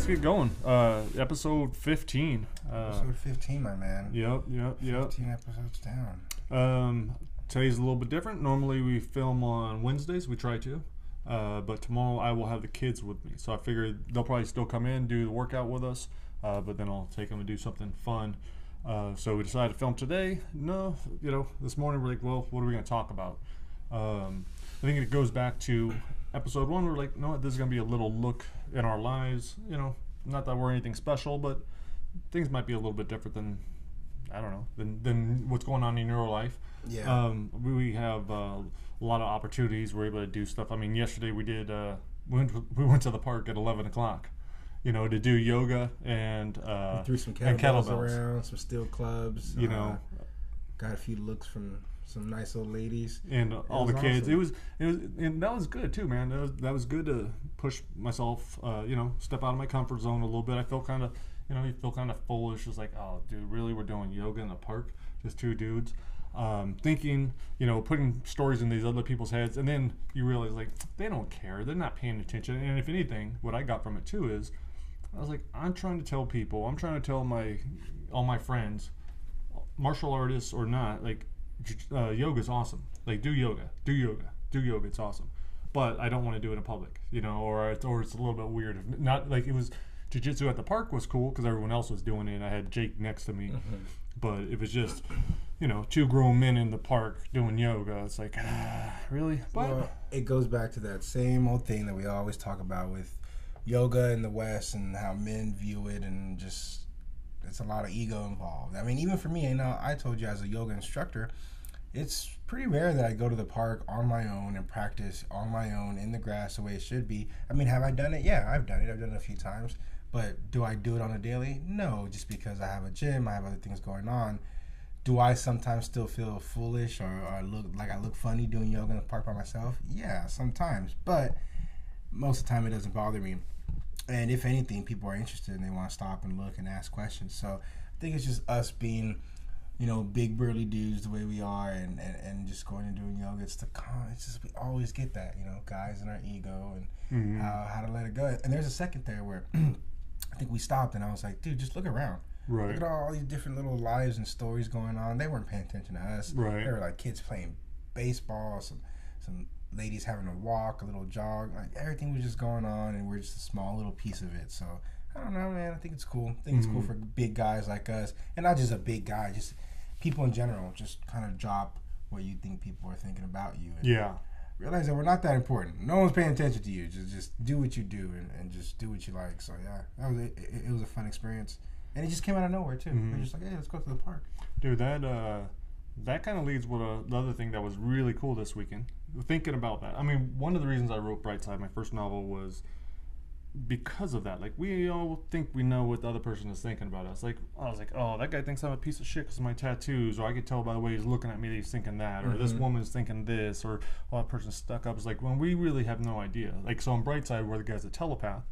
get going. Episode 15. Episode 15, my man. Yep. 15 episodes down. Today's a little bit different. Normally we film on Wednesdays. We try to. But tomorrow I will have the kids with me. So I figured they'll probably still come in, do the workout with us. But then I'll take them and do something fun. So we decided to film today. This morning we're like, well, what are we going to talk about? I think it goes back to episode 1. We're like, no, this is going to be a little look in our lives. Not that we're anything special, but things might be a little bit different than, I don't know, than what's going on in your life. Yeah. We have a lot of opportunities. We're able to do stuff. I mean, yesterday we did, we went to the park at 11 o'clock. To do yoga and we threw some kettlebells around, some steel clubs. Got a few looks from some nice old ladies and all the kids. Awesome. It was, and that was good too, man. That was good to push myself. Step out of my comfort zone a little bit. I felt kind of, you feel kind of foolish. It's like, oh, dude, really, we're doing yoga in the park, just two dudes. Thinking, putting stories in these other people's heads, and then you realize like they don't care. They're not paying attention. And if anything, what I got from it too is, I was like, I'm trying to tell all my friends, martial artists or not, like yoga's awesome. Like do yoga. It's awesome. But I don't want to do it in public, or it's a little bit weird. Not like it was. Jiu-jitsu at the park was cool because everyone else was doing it, and I had Jake next to me. Mm-hmm. But it was just, two grown men in the park doing yoga. It's like, really? But well, it goes back to that same old thing that we always talk about with yoga in the West and how men view it, and just it's a lot of ego involved. I mean, even for me, I told you as a yoga instructor, it's pretty rare that I go to the park on my own and practice on my own in the grass the way it should be. I mean, have I done it? Yeah, I've done it. I've done it a few times. But do I do it on a daily? No, just because I have a gym, I have other things going on. Do I sometimes still feel foolish or look like I look funny doing yoga in the park by myself? Yeah, sometimes. But most of the time it doesn't bother me. And if anything, people are interested and they want to stop and look and ask questions. So I think it's just us being, big burly dudes the way we are and just going and doing yoga. It's just we always get that, guys in our ego and mm-hmm. how to let it go. And there's a second there where I think we stopped and I was like, dude, just look around. Right. Look at all these different little lives and stories going on. They weren't paying attention to us. Right. There were like kids playing baseball, some ladies having a walk, a little jog. Like everything was just going on, and we're just a small little piece of it. So I don't know, man. I think it's cool. I think it's cool for big guys like us, and not just a big guy, just people in general. Just kind of drop what you think people are thinking about you. And realize that we're not that important. No one's paying attention to you. Just do what you do and just do what you like. So yeah, that was it was a fun experience, and it just came out of nowhere too. Mm-hmm. We're just like, hey, let's go to the park. Dude, that kind of leads with the other thing that was really cool this weekend. Thinking about that, I mean, one of the reasons I wrote Brightside, my first novel, was because of that. Like, we all think we know what the other person is thinking about us. Like, I was like, oh, that guy thinks I'm a piece of shit because of my tattoos, or I could tell by the way he's looking at me that he's thinking that, or this woman's thinking this, or oh, that person's stuck up. It's like, when we really have no idea. Like, so on Brightside, where the guy's a telepath,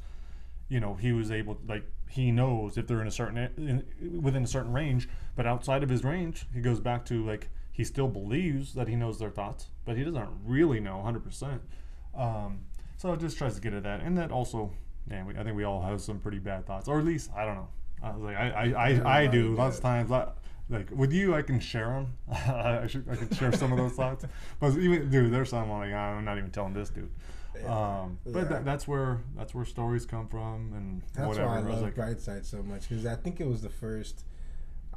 he was able, like, he knows if they're within a certain range, but outside of his range, he goes back to, like, he still believes that he knows their thoughts, but he doesn't really know 100%. So it just tries to get at that. And that also, I think we all have some pretty bad thoughts, or at least, I don't know. I was like, I do. Lots of times, like with you, I can share them. I can share some of those thoughts. But even, dude, there's some I'm like, I'm not even telling this dude. But that's where stories come from, and that's whatever. why I love like, Brightside so much, because I think it was the first.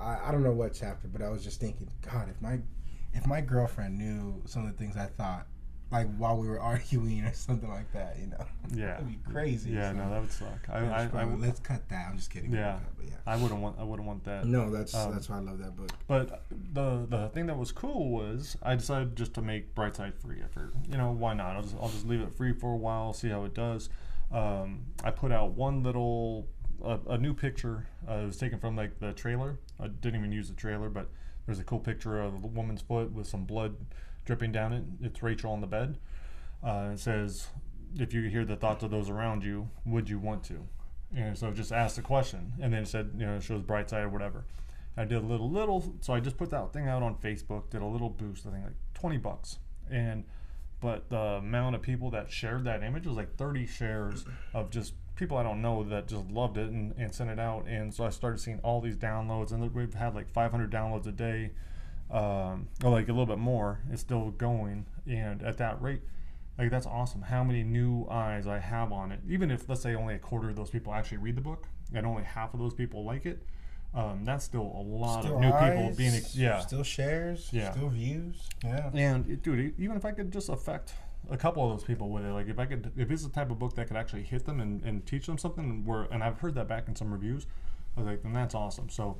I don't know what chapter, but I was just thinking, God, if my girlfriend knew some of the things I thought, like while we were arguing or something like that, yeah, that'd be crazy. Yeah, no, that would suck. Let's cut that. I'm just kidding. Yeah, but yeah. I wouldn't want that. No, that's why I love that book. But the thing that was cool was I decided just to make Brightside free. I figured, why not? I'll just leave it free for a while, see how it does. I put out one little a new picture. It was taken from like the trailer. I didn't even use the trailer, but there's a cool picture of a woman's foot with some blood dripping down it. It's Rachel on the bed. It says, if you hear the thoughts of those around you, would you want to? And so just ask the question. And then it said, it shows Brightside or whatever. I did a little, so I just put that thing out on Facebook, did a little boost, I think like $20. And but the amount of people that shared that image was like 30 shares of just people I don't know that just loved it and sent it out. And so I started seeing all these downloads, and we've had like 500 downloads a day, or like a little bit more. It's still going, and at that rate, like that's awesome. How many new eyes I have on it? Even if, let's say, only a quarter of those people actually read the book, and only half of those people like it, that's still a lot Still of new eyes, people being, still shares, still views, And dude, even if I could just affect a couple of those people with it, like if it's the type of book that could actually hit them and teach them something, and I've heard that back in some reviews, I was like, then that's awesome. So,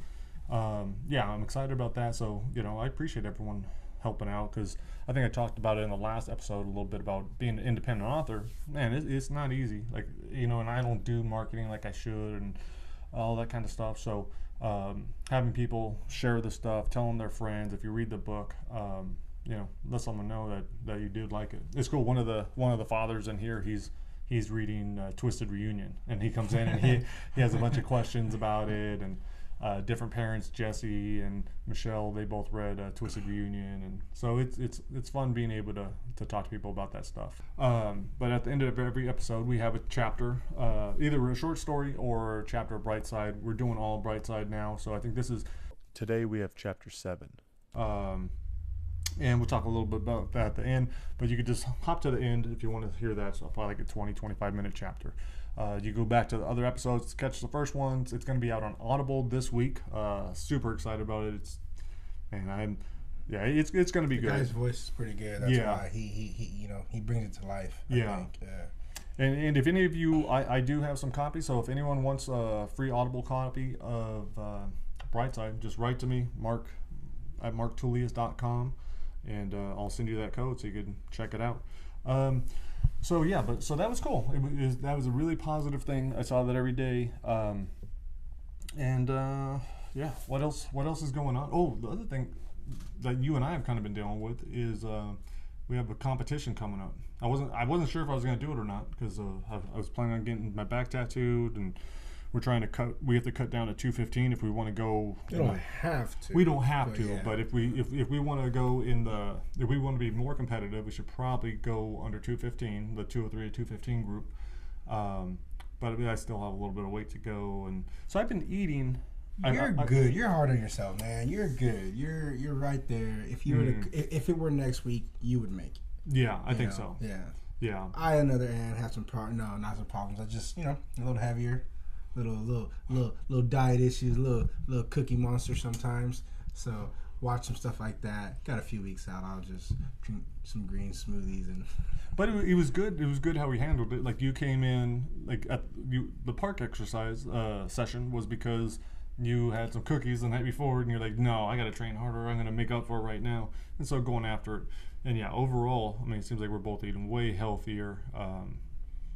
I'm excited about that. So, I appreciate everyone helping out, because I think I talked about it in the last episode a little bit about being an independent author. Man, it's not easy. Like, and I don't do marketing like I should and all that kind of stuff. So, having people share the stuff, telling their friends, if you read the book, let someone know that you did like it. It's cool. One of the fathers in here, he's reading Twisted Reunion, and he comes in and he has a bunch of questions about it, and different parents, Jesse and Michelle, they both read Twisted Reunion, and so it's fun being able to talk to people about that stuff. But at the end of every episode, we have a chapter, either a short story or a chapter of Brightside. We're doing all Brightside now, so I think today we have chapter 7. And we'll talk a little bit about that at the end, but you could just hop to the end if you want to hear that. So probably like a 20-25 minute chapter. You go back to the other episodes to catch the first ones. It's going to be out on Audible this week. Super excited about it. It's going to be good. The guy's voice is pretty good. That's why he brings it to life. I think. And if any of you, I do have some copies. So if anyone wants a free Audible copy of Brightside, just write to me, mark@marktulius.com. And I'll send you that code so you can check it out. So that was cool. That was a really positive thing. I saw that every day. What else is going on? Oh, the other thing that you and I have kind of been dealing with is we have a competition coming up. I wasn't sure if I was going to do it or not, because I was planning on getting my back tattooed, and we're trying to we have to cut down to 215 if we want to go. You don't have to. We don't have to, but if we want to go if we want to be more competitive, we should probably go under 215, the 203 to 215 group. But I still have a little bit of weight to go, and so I've been eating. You're good. You're hard on yourself, man. You're good. You're right there. If you were if it were next week, you would make it. Yeah, I think so. Yeah. I, on the other hand, have some not some problems. I just a little heavier. Little diet issues, little cookie monster sometimes. So watch some stuff like that. Got a few weeks out. I'll just drink some green smoothies and. But it was good. It was good how we handled it. Like, you came in the park exercise session was because you had some cookies the night before, and you're like, no, I got to train harder. I'm going to make up for it right now. And so going after it. And overall, it seems like we're both eating way healthier.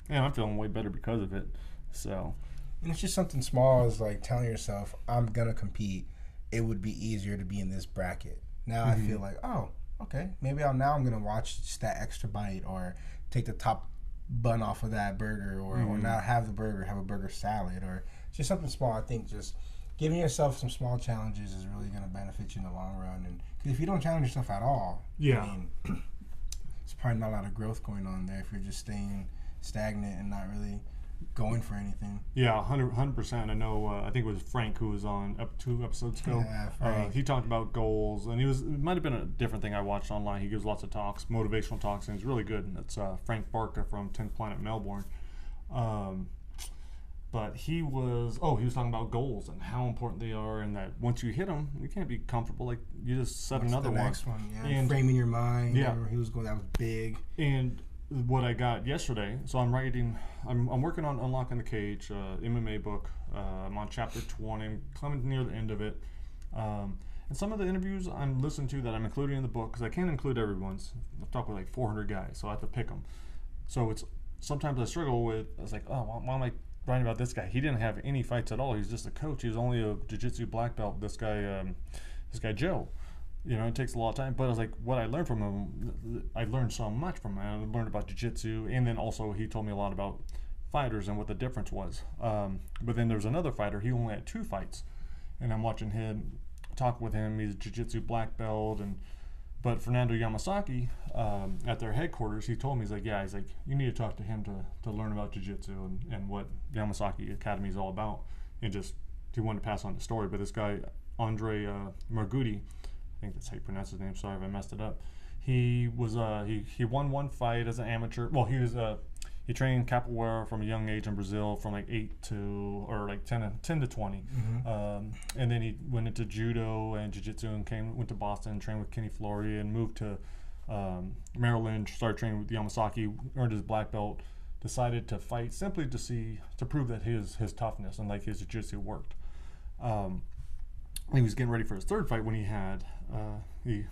And I'm feeling way better because of it. So. And it's just something small as like telling yourself, I'm going to compete. It would be easier to be in this bracket. Now I feel like, oh, okay, maybe I'm going to watch just that extra bite, or take the top bun off of that burger, or not have the burger, have a burger salad, or just something small. I think just giving yourself some small challenges is really going to benefit you in the long run. And cause if you don't challenge yourself at all, there's probably not a lot of growth going on there if you're just staying stagnant and not really going for anything. 100%. I know. I think it was Frank who was on 2 episodes ago. He talked about goals, and it might have been a different thing I watched online. He gives lots of talks, motivational talks, and he's really good. And it's Frank Barca from 10th Planet Melbourne. But he was talking about goals and how important they are, and that once you hit them, you can't be comfortable. Like, you just set another one. Next one, and framing your mind. Yeah, he was going. That was big. And what I got yesterday, so I'm working on Unlocking the Cage, MMA book. I'm on chapter 20, I'm coming near the end of it. And some of the interviews I'm listening to that I'm including in the book, because I can't include everyone's. I've talked with like 400 guys, so I have to pick them. So it's sometimes I struggle with, I was like, oh, why am I writing about this guy? He didn't have any fights at all. He's just a coach. He was only a jiu-jitsu black belt. This guy Joe. It takes a lot of time, but I was like, what I learned from him, I learned so much from him. I learned about jiu-jitsu, and then also he told me a lot about fighters and what the difference was. But then there's another fighter, he only had 2 fights, and I'm watching him, talk with him. He's a jiu-jitsu black belt, and But Fernando Yamasaki, at their headquarters, he told me, he's like, you need to talk to him to learn about jiu-jitsu and what Yamasaki Academy is all about. And just, he wanted to pass on the story. But this guy, Andre Margutti, I think that's how you pronounce his name, sorry if I messed it up. He was he won one fight as an amateur. Well, he trained capoeira from a young age in Brazil from like 10 to 20. And then he went into judo and jiu-jitsu and went to Boston, trained with Kenny Flory, and moved to Maryland, started training with Yamasaki, earned his black belt, decided to fight simply to prove that his toughness and like his jiu-jitsu worked. He was getting ready for his third fight when he had the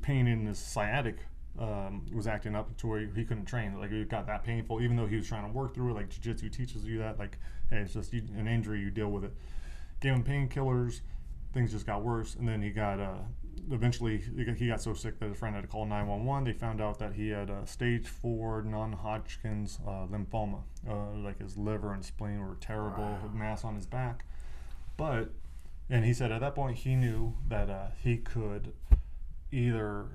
pain in his sciatic was acting up to where he couldn't train. Like, it got that painful, even though he was trying to work through it. Like, jiu-jitsu teaches you that, like, hey, it's just an injury, you deal with it. Gave him painkillers, things just got worse, and then he got eventually he got so sick that his friend had to call 911. They found out that he had stage 4 non-Hodgkin's lymphoma. Like, his liver and spleen were terrible, mass on his back. And he said at that point he knew that he could either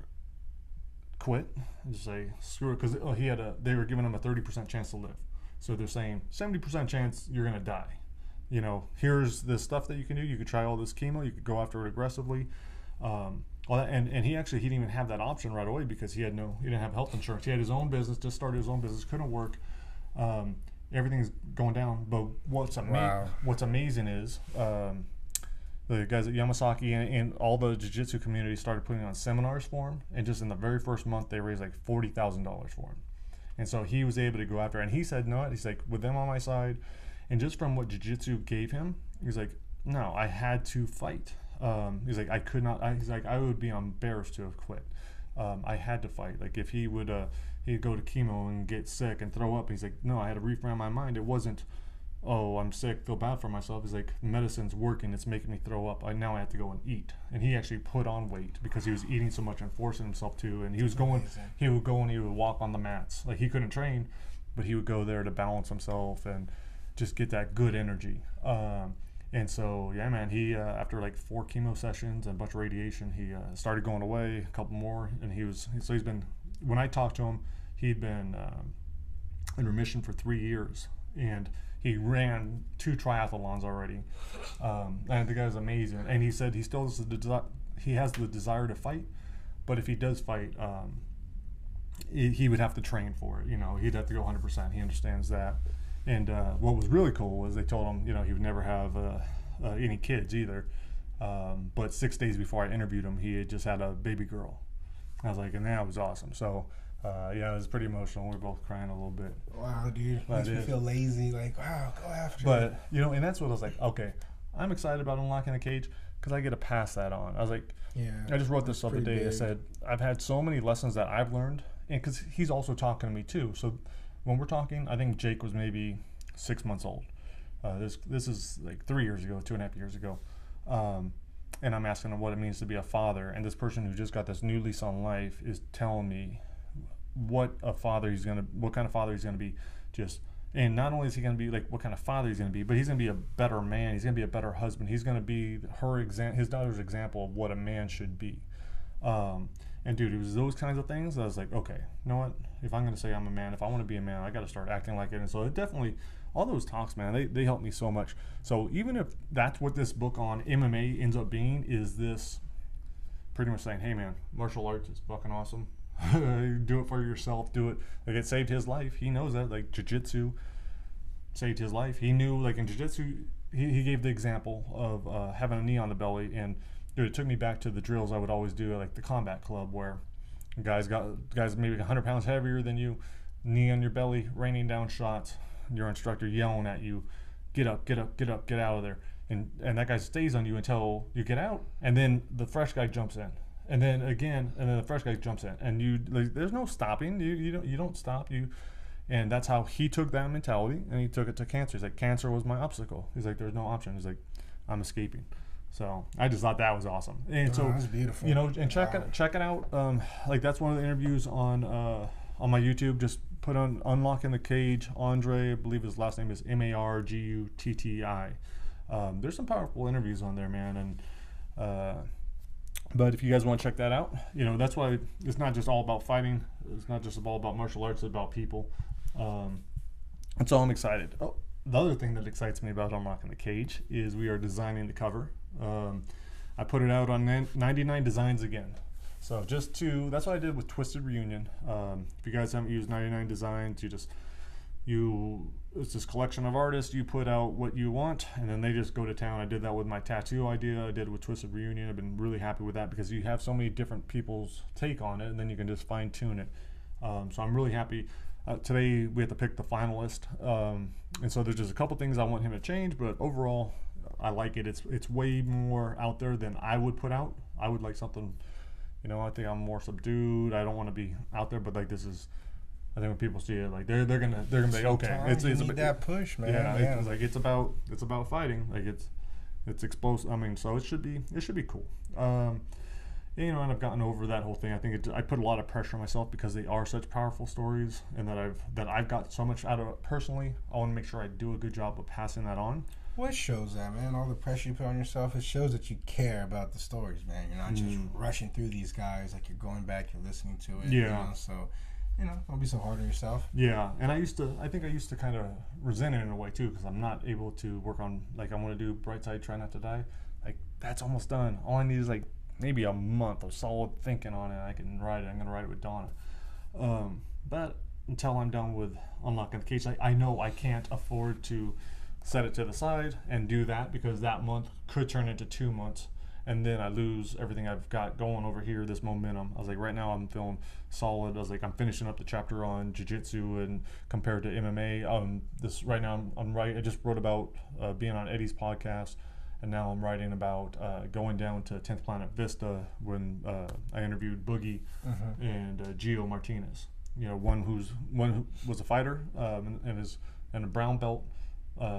quit and just say screw it, because they were giving him a 30% chance to live. So they're saying 70% chance you're gonna die. You know, here's this stuff that you can do. You could try all this chemo. You could go after it aggressively. All that, and he didn't even have that option right away because he didn't have health insurance. He had his own business, just started his own business, couldn't work. Everything's going down. But what's amazing is the guys at Yamasaki and all the jiu-jitsu community started putting on seminars for him, and just in the very first month they raised like $40,000 for him. And so he was able to go after it. And he said, no, he's like, with them on my side, and just from what jiu-jitsu gave him, he's like, no, I had to fight. He's like, I could not. He's like, I would be embarrassed to have quit. I had to fight. Like, if he would, he'd go to chemo and get sick and throw up. He's like, no, I had to reframe my mind. It wasn't, oh, I'm sick, feel bad for myself. He's like, medicine's working, it's making me throw up. Now I have to go and eat. And he actually put on weight because he was eating so much and forcing himself to. And he would go and he would walk on the mats. Like, he couldn't train, but he would go there to balance himself and just get that good energy. And so, yeah, man, he, after like 4 chemo sessions and a bunch of radiation, he started going away, a couple more. And he's been, when I talked to him, he'd been in remission for 3 years. And he ran 2 triathlons already, and the guy's amazing. And he said he still has the desire to fight, but if he does fight, he would have to train for it. You know, he'd have to go 100%. He understands that. And what was really cool was they told him, you know, he would never have any kids either. But 6 days before I interviewed him, he had just had a baby girl. I was like, and that was awesome. So. Yeah, it was pretty emotional. We were both crying a little bit. Wow, dude. Makes me feel lazy. Like, wow, go after it. But, you know, and that's what I was like, okay, I'm excited about unlocking the cage because I get to pass that on. I was like, yeah, I just wrote this the other day. I said, I've had so many lessons that I've learned, and because he's also talking to me too. So when we're talking, I think Jake was maybe 6 months old. This is like 3 years ago, 2.5 years ago. And I'm asking him what it means to be a father. And this person who just got this new lease on life is telling me what kind of father he's gonna be. And not only is he gonna be like what kind of father he's gonna be, but he's gonna be a better man. He's gonna be a better husband. He's gonna be his daughter's example of what a man should be. And dude, it was those kinds of things that I was like, okay, you know what? If I'm gonna say I'm a man, if I want to be a man, I got to start acting like it. And so it definitely, all those talks, man, they helped me so much. So even if that's what this book on MMA ends up being, is this pretty much saying, hey man, martial arts is fucking awesome. Do it for yourself. Do it. Like, it saved his life. He knows that. Like, jiu-jitsu saved his life. He knew, like, in jiu-jitsu, he gave the example of having a knee on the belly. And dude, it took me back to the drills I would always do at like the combat club, where guys maybe 100 pounds heavier than you, knee on your belly, raining down shots, your instructor yelling at you, get up, get up, get up, get out of there. And that guy stays on you until you get out, and then the fresh guy jumps in. And then again, and then the fresh guy jumps in, and there's no stopping. You don't stop. And that's how he took that mentality, and he took it to cancer. He's like, cancer was my obstacle. He's like, there's no option. He's like, I'm escaping. So I just thought that was awesome. And so that's beautiful. You know, and check it out. Like, that's one of the interviews on my YouTube. Just put on Unlocking the Cage. Andre, I believe his last name is Margutti. There's some powerful interviews on there, man. And But if you guys want to check that out, that's why it's not just all about fighting. It's not just all about martial arts. It's about people. And so I'm excited. Oh, the other thing that excites me about Unlocking the Cage is we are designing the cover. I put it out on 99 Designs again. So that's what I did with Twisted Reunion. If you guys haven't used 99 Designs, it's this collection of artists. You put out what you want, and then they just go to town. I did that with my tattoo idea. I did it with Twisted Reunion. I've been really happy with that because you have so many different people's take on it, and then you can just fine tune it. So I'm really happy. Today we have to pick the finalist, and so there's just a couple things I want him to change, but overall I like it. It's way more out there than I would put out. I would like something, I think I'm more subdued. I don't want to be out there, but like this is. I think when people see it, like they're gonna be like, okay, it's a bit that push, man. Yeah, it's like it's about fighting. Like it's explosive. I mean, so it should be cool. And I've gotten over that whole thing. I think I put a lot of pressure on myself because they are such powerful stories, and that I've got so much out of it personally. I want to make sure I do a good job of passing that on. Well, it shows that, man. All the pressure you put on yourself, it shows that you care about the stories, man. You're not just rushing through these guys. Like you're going back, you're listening to it. Yeah. So. Don't be so hard on yourself. Yeah, and I think I used to kind of resent it in a way too, because I'm not able to work on, like I want to do Brightside, Try Not to Die. Like that's almost done. All I need is like maybe a month of solid thinking on it. I can write it. I'm gonna write it with Donna. But until I'm done with Unlocking the Cage, I know I can't afford to set it to the side and do that because that month could turn into 2 months. And then I lose everything I've got going over here, this momentum. I was like, right now I'm feeling solid. I was like, I'm finishing up the chapter on jiu-jitsu and compared to MMA. Right now I'm writing. I just wrote about being on Eddie's podcast, and now I'm writing about going down to 10th Planet Vista when I interviewed Boogie and Gio Martinez. One who was a fighter and a brown belt,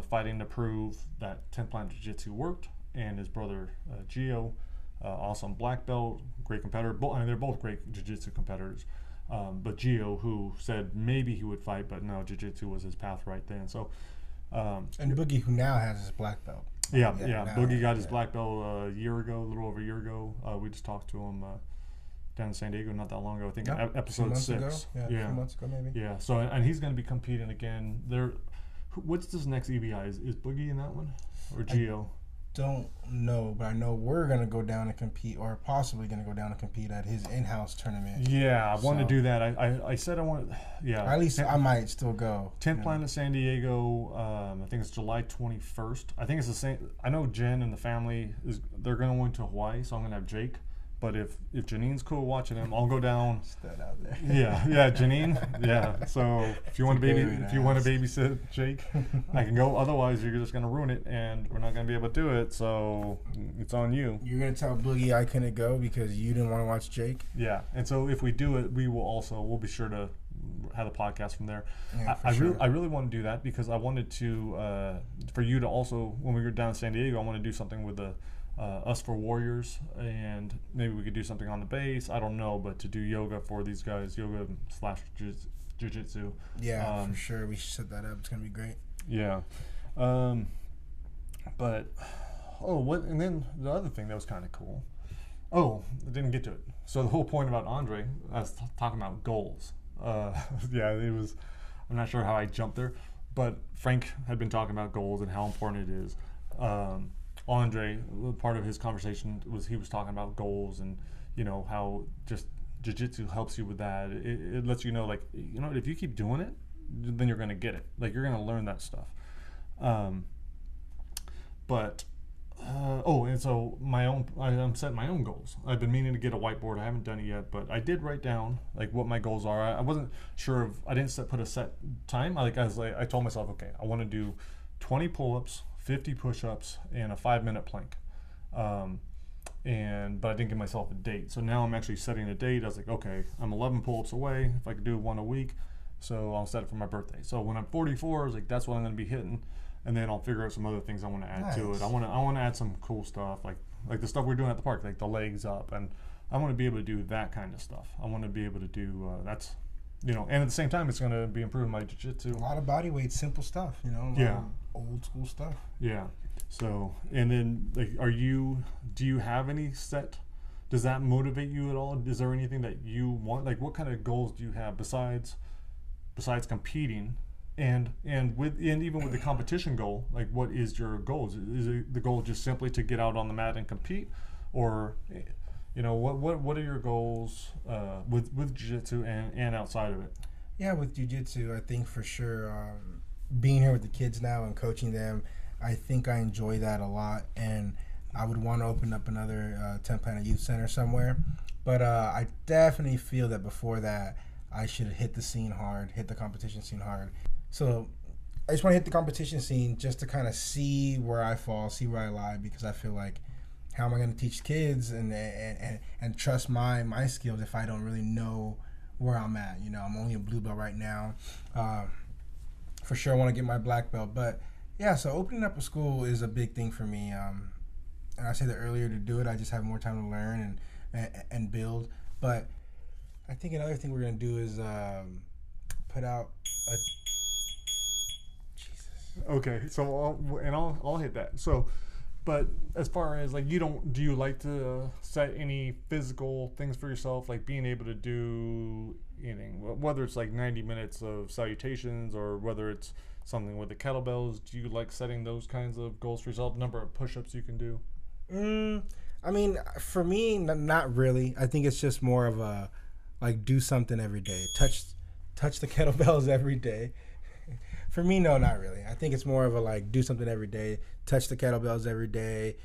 fighting to prove that 10th Planet Jiu-Jitsu worked. And his brother Gio, awesome black belt, great competitor. They're both great jiu-jitsu competitors. But Gio, who said maybe he would fight, but no, jiu-jitsu was his path right then. So, and Boogie, who now has his black belt. Yeah. Boogie got his black belt a little over a year ago. We just talked to him down in San Diego not that long ago. I think episode 6. Ago. Yeah, a few months ago maybe. Yeah. So, and he's going to be competing again. What's this next EBI? Is Boogie in that one or Gio? Don't know, but I know we're gonna go down and compete, or possibly gonna go down and compete at his in-house tournament. Yeah, I want to do that. I said I want. Yeah, or at least I might still go. 10th Planet San Diego. I think it's July 21st. I think it's the same. I know Jen and the family they're going to Hawaii, so I'm gonna have Jake. But if Janine's cool watching him, I'll go down. Stud out there. Yeah, Janine. Yeah. So if you want to babysit Jake, I can go. Otherwise, you're just gonna ruin it, and we're not gonna be able to do it. So it's on you. You're gonna tell Boogie I couldn't go because you didn't want to watch Jake. Yeah, and so if we do it, we'll be sure to have a podcast from there. Yeah, I really want to do that because I wanted to for you to also, when we were down in San Diego, I want to do something with the Us for Warriors, and maybe we could do something on the base. I don't know, but to do yoga for these guys, yoga / jiu-jitsu. Yeah, for sure. We should set that up. It's gonna be great. Yeah, but and then the other thing that was kind of cool. I didn't get to it. So the whole point about Andre, I was talking about goals. Yeah, it was. I'm not sure how I jumped there, but Frank had been talking about goals and how important it is. Andre, part of his conversation he was talking about goals and how just jiu-jitsu helps you with that. It lets you know, like, if you keep doing it, then you're going to get it. Like, you're going to learn that stuff. And so I'm setting my own goals. I've been meaning to get a whiteboard. I haven't done it yet, but I did write down like what my goals are. I wasn't sure I didn't put a set time. I told myself, okay, I want to do 20 pull-ups, 50 push-ups, and a 5-minute plank. But I didn't give myself a date. So now I'm actually setting a date. I was like, okay, I'm 11 pull-ups away. If I could do one a week, so I'll set it for my birthday. So when I'm 44, I was like, that's what I'm going to be hitting. And then I'll figure out some other things I want to add to it. I want to add some cool stuff, like the stuff we're doing at the park, like the legs up, and I want to be able to do that kind of stuff. I want to be able to do that's, and at the same time, it's going to be improving my jiu-jitsu. A lot of body weight, simple stuff, Yeah. Old school stuff. Yeah. So, and then like, do you have any set Does that motivate you at all? Is there anything that you want? Like, what kind of goals do you have besides competing, and even with the competition goal? Like, what is your goals? Is it the goal just simply to get out on the mat and compete, or what are your goals with jiu-jitsu and outside of it? Yeah, with jiu-jitsu, I think for sure being here with the kids now and coaching them, I think I enjoy that a lot, and I would want to open up another 10 Planet Youth Center somewhere. But I definitely feel that before that, I should hit the scene hard, hit the competition scene hard. So I just want to hit the competition scene just to kind of see where I fall, see where I lie, because I feel like, how am I going to teach kids and trust my skills if I don't really know where I'm at? I'm only a blue belt right now. For sure, I want to get my black belt. But yeah, so opening up a school is a big thing for me. And I said that earlier, to do it, I just have more time to learn and build. But I think another thing we're going to do is put out a... Jesus. Okay, so I'll hit that. So, but as far as like, do you like to set any physical things for yourself, like being able to do anything, whether it's like 90 minutes of salutations or whether it's something with the kettlebells? Do you like setting those kinds of goals for yourself? Number of push-ups you can do? I mean, for me, not really. I think it's just more of a, like, do something every day. Touch the kettlebells every day. For me, no, not really. I think it's more of a, like, do something every day. Touch the kettlebells every day.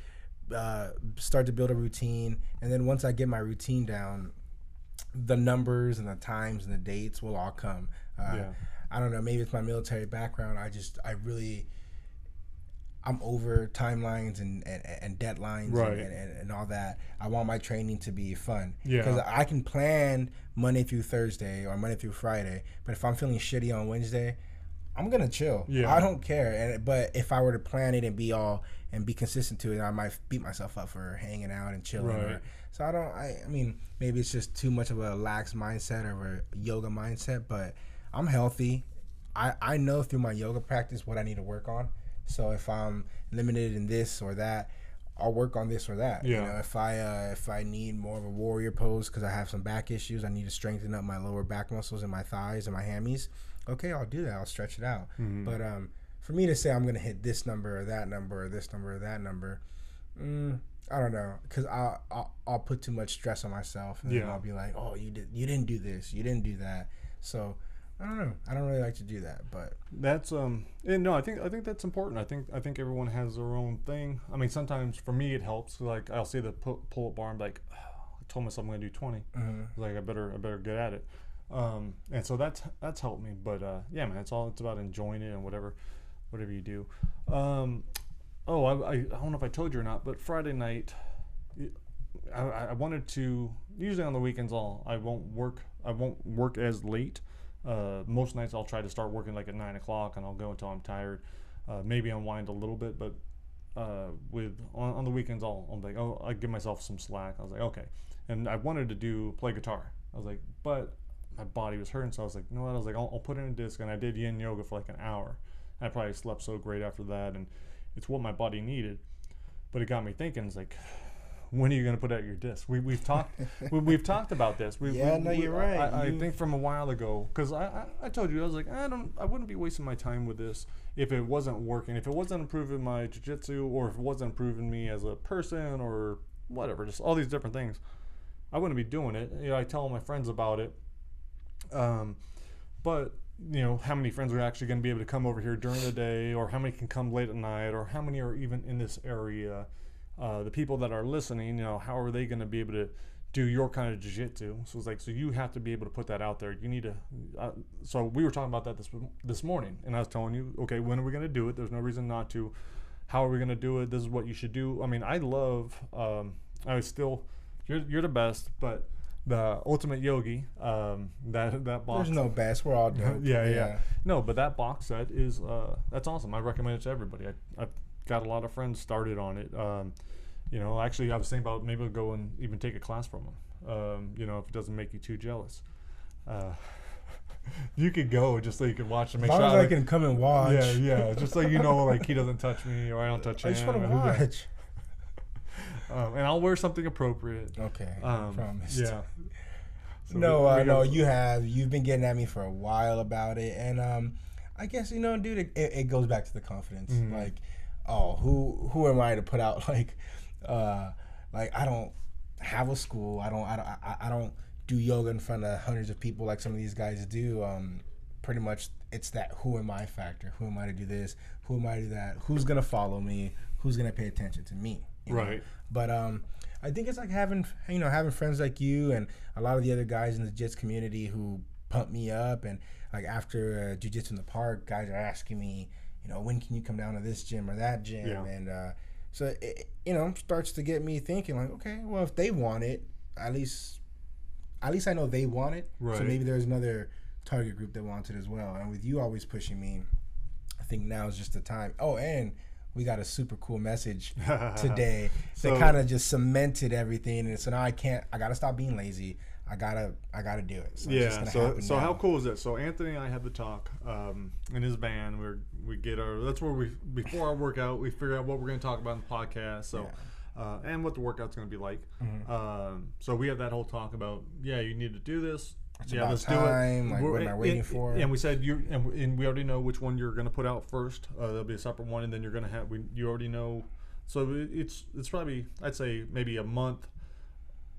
Start to build a routine. And then once I get my routine down, the numbers and the times and the dates will all come. I don't know. Maybe it's my military background. I'm over timelines and deadlines, right, and all that. I want my training to be fun. Because I can plan Monday through Thursday or Monday through Friday, but if I'm feeling shitty on Wednesday, I'm gonna chill. I don't care. But if I were to plan it and be consistent to it, I might beat myself up for hanging out and chilling. Right. So I mean, maybe it's just too much of a lax mindset or a yoga mindset, but I'm healthy. I know through my yoga practice what I need to work on. So if I'm limited in this or that, I'll work on this or that. Yeah. If I need more of a warrior pose because I have some back issues, I need to strengthen up my lower back muscles and my thighs and my hammies. Okay, I'll do that. I'll stretch it out. Mm-hmm. But for me to say I'm gonna hit this number or that number or this number or that number, I don't know, because I'll put too much stress on myself, and then I'll be like, oh, you didn't do this, you didn't do that. So I don't know. I don't really like to do that, but that's no, I think that's important. I think everyone has their own thing. I mean, sometimes for me it helps. Like, I'll see the pull-up bar, I'm like, oh, I told myself I'm gonna do 20. Like, I better get at it. And so that's helped me. But yeah, man, it's about enjoying it and whatever you do. I don't know if I told you or not, but Friday night, I wanted to. Usually on the weekends, I won't work as late. Most nights I'll try to start working like at 9 o'clock, and I'll go until I'm tired. Maybe unwind a little bit, but on the weekends I'll be like, I give myself some slack. I was like, okay, and I wanted to play guitar. I was like, but my body was hurting, so I was like, you know what? I was like, I'll put in a disc, and I did yin yoga for like an hour. I probably slept so great after that, and it's what my body needed. But it got me thinking. It's like, when are you going to put out your disc? We've talked about this. You're right. I think from a while ago, because I told you, I was like, I wouldn't be wasting my time with this if it wasn't working, if it wasn't improving my jiu-jitsu, or if it wasn't improving me as a person, or whatever, just all these different things. I wouldn't be doing it. I tell all my friends about it. But how many friends are actually going to be able to come over here during the day, or how many can come late at night, or how many are even in this area? The people that are listening, how are they going to be able to do your kind of jiu-jitsu? So it's like, so you have to be able to put that out there. You need to. So we were talking about that this morning, and I was telling you, okay, when are we going to do it? There's no reason not to. How are we going to do it? This is what you should do. I mean, I love. You're the best, but the Ultimate Yogi, that box. There's no best. We're all dope. Yeah. No, but that box set is that's awesome. I recommend it to everybody. I've got a lot of friends started on it. Actually, I was thinking about maybe I'll go and even take a class from them. If it doesn't make you too jealous. You could go just so you can watch and make sure. As long as I can come and watch. Yeah. Just so like he doesn't touch me or I don't touch him. I just want to watch. And I'll wear something appropriate. Okay, I promise. Yeah. So No, you've been getting at me for a while about it, and I guess dude, it goes back to the confidence. Mm-hmm. Like, oh, who am I to put out like I don't have a school. I don't do yoga in front of hundreds of people like some of these guys do. Pretty much, it's that who am I factor. Who am I to do this? Who am I to do that? Who's gonna follow me? Who's gonna pay attention to me? Right. But I think it's like having friends like you and a lot of the other guys in the Jits community who pump me up. And like after jiu-jitsu in the park, guys are asking me, when can you come down to this gym or that gym? Yeah. And so it starts to get me thinking like, okay, well, if they want it, at least I know they want it. Right. So maybe there's another target group that wants it as well. And with you always pushing me, I think now is just the time. Oh, and we got a super cool message today that kind of just cemented everything. And so now I gotta stop being lazy. I gotta do it. So yeah. it's just gonna happen So now. how cool is that? So Anthony and I had the talk in his van. We get that's where before our workout we figure out what we're gonna talk about in the podcast. So. Yeah. And what the workout's going to be like. Mm-hmm. So we had that whole talk about, you need to do this. It's let's time, do it. Like, what am I waiting for? And we said and we already know which one you're going to put out first. There'll be a separate one, and then you're going to have. You already know. So it's probably, I'd say maybe a month.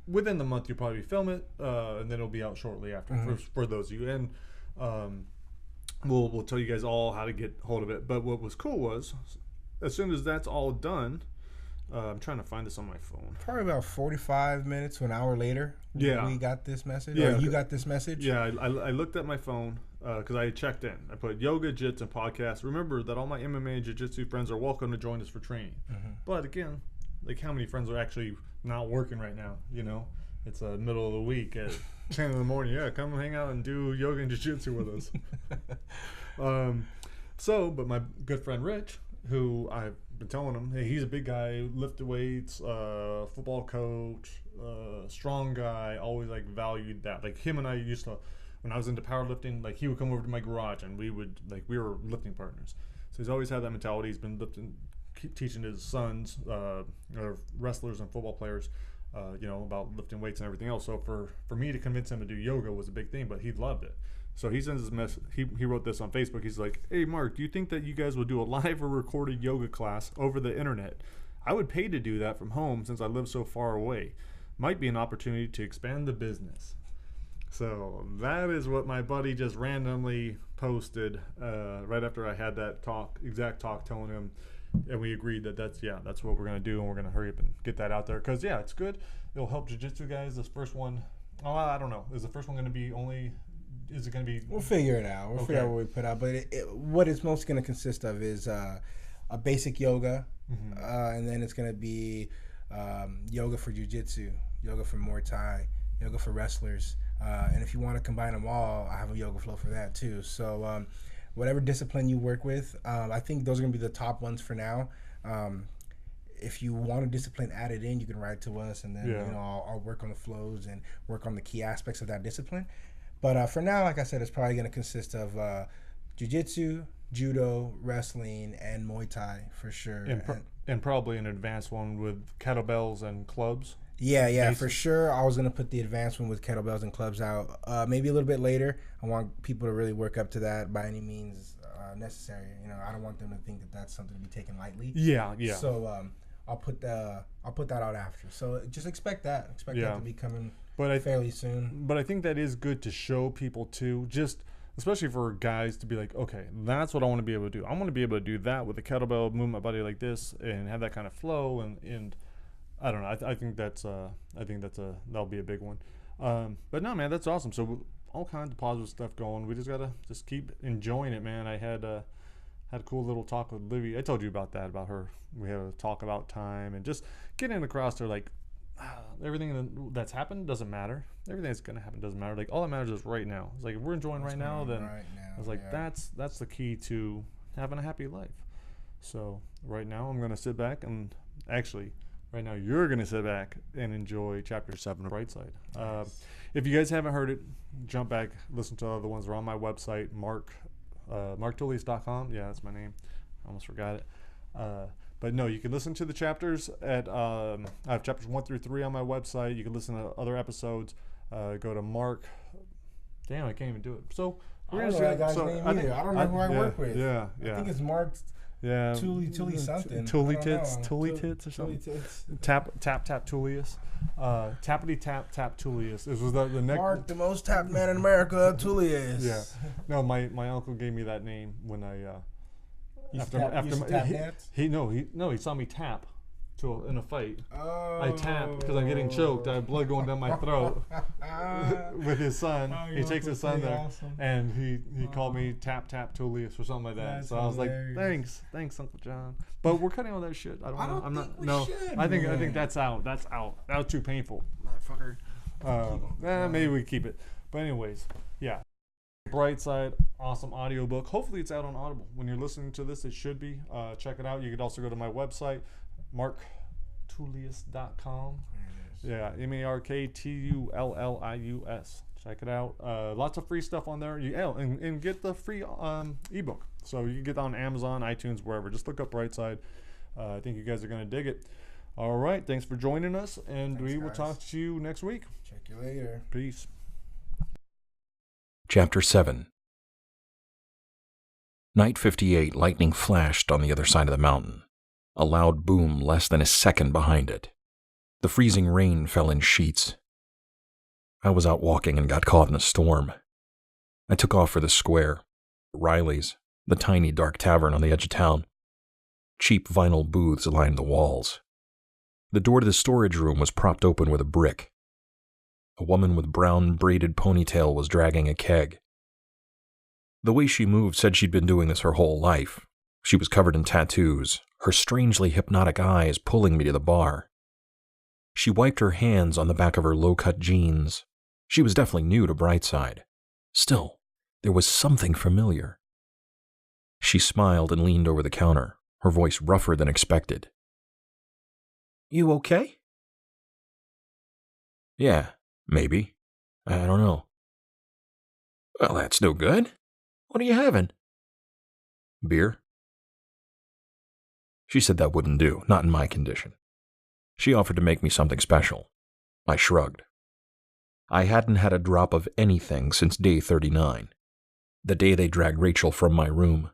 Within the month, you'll probably film it, and then it'll be out shortly after for those of you. And we'll tell you guys all how to get hold of it. But what was cool was, as soon as that's all done. I'm trying to find this on my phone. Probably about 45 minutes to an hour later. Yeah. We got this message. Yeah. Or you got this message. Yeah. I looked at my phone because I checked in. I put yoga, jits, and podcast. Remember that all my MMA and jiu-jitsu friends are welcome to join us for training. Mm-hmm. But again, like how many friends are actually not working right now? It's the middle of the week at 10 in the morning. Yeah, come hang out and do yoga and jiu-jitsu with us. But my good friend Rich, who I've been telling him, hey, he's a big guy, lifted weights, football coach, strong guy, always like valued that. Like him and I used to, when I was into powerlifting, like he would come over to my garage and we were lifting partners. So he's always had that mentality. He's been teaching his sons, or wrestlers and football players, about lifting weights and everything else. So for me to convince him to do yoga was a big thing, but he loved it. So he sends this message. He wrote this on Facebook. He's like, hey, Mark, do you think that you guys will do a live or recorded yoga class over the internet? I would pay to do that from home since I live so far away. Might be an opportunity to expand the business. So that is what my buddy just randomly posted right after I had that exact talk telling him. And we agreed that's what we're going to do. And we're going to hurry up and get that out there. Because, it's good. It'll help jiu-jitsu guys. This first one, I don't know. Is the first one going to be only... Is it going to be... We'll figure it out. We'll figure out what we put out. But what it's most going to consist of is a basic yoga. Mm-hmm. And then it's going to be yoga for jiu-jitsu, yoga for Muay Thai, yoga for wrestlers. And if you want to combine them all, I have a yoga flow for that too. So whatever discipline you work with, I think those are going to be the top ones for now. If you want a discipline added in, you can write to us. And then I'll work on the flows and work on the key aspects of that discipline. But for now, like I said, it's probably going to consist of jiu-jitsu, judo, wrestling, and Muay Thai for sure. And probably an advanced one with kettlebells and clubs. Yeah, for sure. I was going to put the advanced one with kettlebells and clubs out maybe a little bit later. I want people to really work up to that by any means necessary. I don't want them to think that that's something to be taken lightly. Yeah. So I'll put that out after. So just expect that. Expect that to be coming fairly soon. But I think that is good to show people too, just especially for guys to be like, okay, that's what I want to be able to do. I want to be able to do that with a kettlebell, move my body like this, and have that kind of flow. And I don't know. I think that'll be a big one. But no, man, that's awesome. So all kinds of positive stuff going. We just gotta keep enjoying it, man. I had a cool little talk with Livy. I told you about that, about her. We had a talk about time and just getting across to like everything that's happened doesn't matter. Everything that's gonna happen doesn't matter. Like all that matters is right now. It's like if we're enjoying right now, then I was like, that's the key to having a happy life. So right now I'm gonna sit back and actually right now you're gonna sit back and enjoy Chapter 7 of Brightside. Nice. If you guys haven't heard it, jump back, listen to other ones. They're on my website, marktullius.com. Yeah, that's my name. I almost forgot it. But no, you can listen to the chapters at I have chapters 1 through 3 on my website. You can listen to other episodes. Go to Mark. Damn, I can't even do it. So I don't know that guy's name either. I don't know who I work with. Yeah. I think it's Mark. Yeah, Tuli something. Tuli tits or something. Tits. Tap Tullius. Tappity tap Tullius. This was the next. Mark, the most tapped man in America, Tullius. Yeah. No, my uncle gave me that name when I he saw me tap in a fight. Oh. I tapped because I'm getting choked. I have blood going down my throat with his son. He takes his son there, awesome. and he called me Tap Tullius or something like that. That's so I was hilarious. like, thanks, Uncle John. But we're cutting all that shit. I'm not. No, should, I think man. that's out. That's out. That was too painful, motherfucker. Maybe we keep it. But anyways, yeah. Brightside, awesome audiobook. Hopefully it's out on Audible. When you're listening to this, it should be. Check it out. You could also go to my website, marktullius.com. Yeah, MARKTULLIUS. Check it out. Lots of free stuff on there. And get the free ebook. So you can get that on Amazon, iTunes, wherever. Just look up Brightside. I think you guys are going to dig it. All right. Thanks for joining us, and we will talk to you next week. Check you later. Peace. Chapter 7. Night 58, lightning flashed on the other side of the mountain. A loud boom less than a second behind it. The freezing rain fell in sheets. I was out walking and got caught in a storm. I took off for the square, Riley's, the tiny dark tavern on the edge of town. Cheap vinyl booths lined the walls. The door to the storage room was propped open with a brick. A woman with brown braided ponytail was dragging a keg. The way she moved said she'd been doing this her whole life. She was covered in tattoos, her strangely hypnotic eyes pulling me to the bar. She wiped her hands on the back of her low-cut jeans. She was definitely new to Brightside. Still, there was something familiar. She smiled and leaned over the counter, her voice rougher than expected. "You okay?" "Yeah, maybe. I don't know." "Well, that's no good. What are you having?" "Beer." She said that wouldn't do, not in my condition. She offered to make me something special. I shrugged. I hadn't had a drop of anything since day 39, the day they dragged Rachel from my room.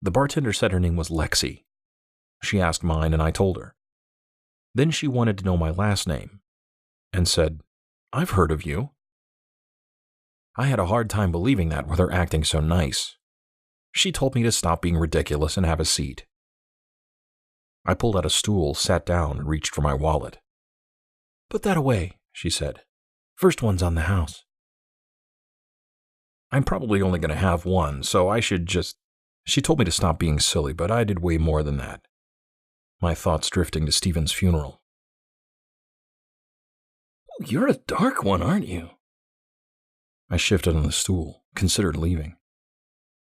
The bartender said her name was Lexi. She asked mine and I told her. Then she wanted to know my last name and said, "I've heard of you." I had a hard time believing that with her acting so nice. She told me to stop being ridiculous and have a seat. I pulled out a stool, sat down, and reached for my wallet. "Put that away," she said. "First one's on the house." I'm probably only going to have one, so I should just... She told me to stop being silly, but I did way more than that. My thoughts drifting to Stephen's funeral. "Oh, you're a dark one, aren't you?" I shifted on the stool, considered leaving.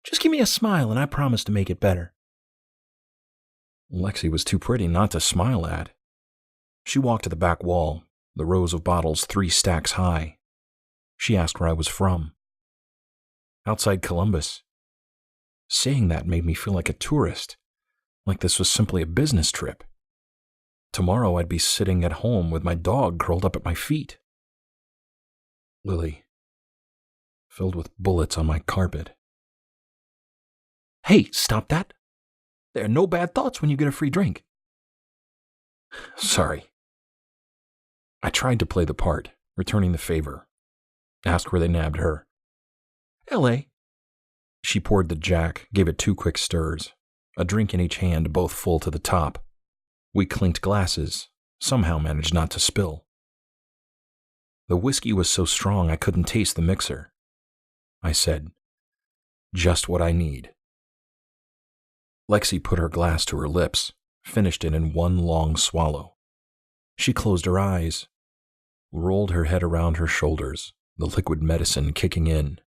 "Just give me a smile and I promise to make it better." Lexi was too pretty not to smile at. She walked to the back wall, the rows of bottles 3 stacks high. She asked where I was from. "Outside Columbus." Saying that made me feel like a tourist, like this was simply a business trip. Tomorrow I'd be sitting at home with my dog curled up at my feet. Lily, filled with bullets on my carpet. "Hey, stop that. There are no bad thoughts when you get a free drink." "Sorry." I tried to play the part, returning the favor. Asked where they nabbed her. "L.A." She poured the Jack, gave it 2 quick stirs, a drink in each hand, both full to the top. We clinked glasses, somehow managed not to spill. The whiskey was so strong I couldn't taste the mixer. I said, "Just what I need." Lexi put her glass to her lips, finished it in one long swallow. She closed her eyes, rolled her head around her shoulders, the liquid medicine kicking in.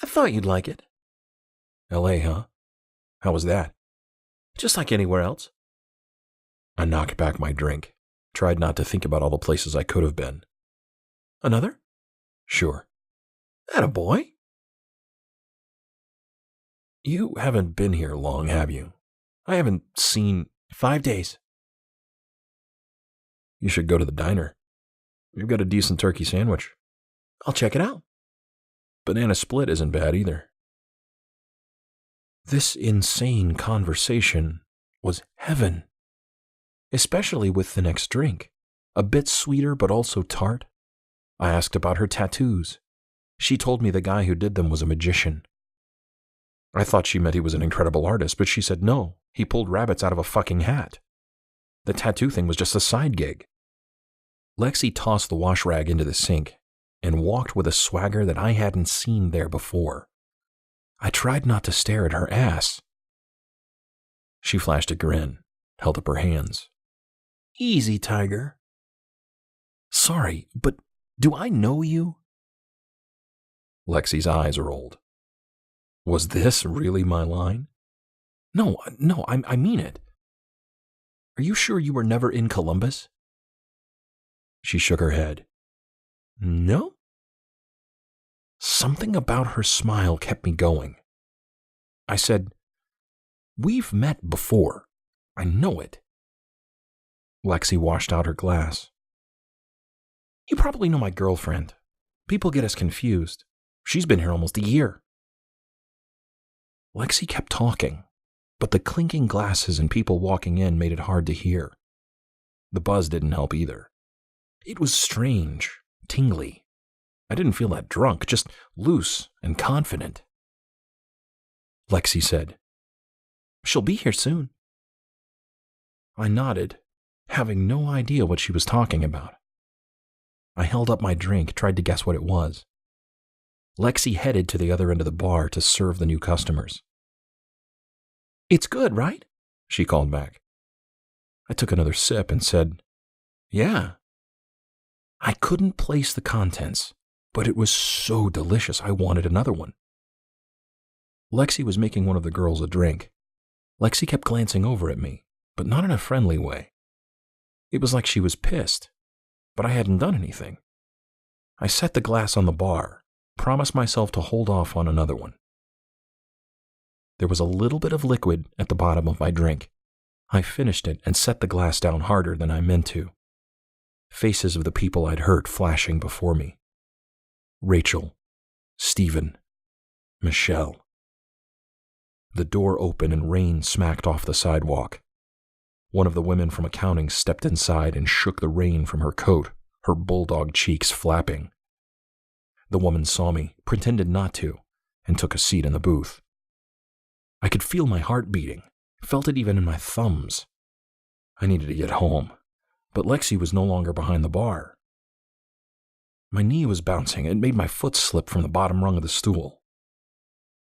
"I thought you'd like it." "L.A., huh? How was that?" "Just like anywhere else." I knocked back my drink, tried not to think about all the places I could have been. "Another?" "Sure." "Attaboy." "You haven't been here long, have you?" I haven't seen 5 days. You should go to the diner. You've got a decent turkey sandwich. I'll check it out. Banana split isn't bad either. This insane conversation was heaven, especially with the next drink, a bit sweeter but also tart. I asked about her tattoos. She told me the guy who did them was a magician. I thought she meant he was an incredible artist, but she said no, he pulled rabbits out of a fucking hat. The tattoo thing was just a side gig. Lexi tossed the wash rag into the sink and walked with a swagger that I hadn't seen there before. I tried not to stare at her ass. She flashed a grin, held up her hands. Easy, Tiger. Sorry, but do I know you? Lexi's eyes rolled. Was this really my line? No, I mean it. Are you sure you were never in Columbus? She shook her head. No? Something about her smile kept me going. I said, We've met before. I know it. Lexi washed out her glass. You probably know my girlfriend. People get us confused. She's been here almost a year. Lexi kept talking, but the clinking glasses and people walking in made it hard to hear. The buzz didn't help either. It was strange, tingly. I didn't feel that drunk, just loose and confident. Lexi said, She'll be here soon. I nodded, having no idea what she was talking about. I held up my drink, tried to guess what it was. Lexi headed to the other end of the bar to serve the new customers. It's good, right? She called back. I took another sip and said, Yeah. I couldn't place the contents, but it was so delicious I wanted another one. Lexi was making one of the girls a drink. Lexi kept glancing over at me, but not in a friendly way. It was like she was pissed, but I hadn't done anything. I set the glass on the bar, promised myself to hold off on another one. There was a little bit of liquid at the bottom of my drink. I finished it and set the glass down harder than I meant to. Faces of the people I'd hurt flashing before me. Rachel, Stephen, Michelle. The door opened and rain smacked off the sidewalk. One of the women from accounting stepped inside and shook the rain from her coat, her bulldog cheeks flapping. The woman saw me, pretended not to, and took a seat in the booth. I could feel my heart beating, felt it even in my thumbs. I needed to get home, but Lexi was no longer behind the bar. My knee was bouncing. It made my foot slip from the bottom rung of the stool.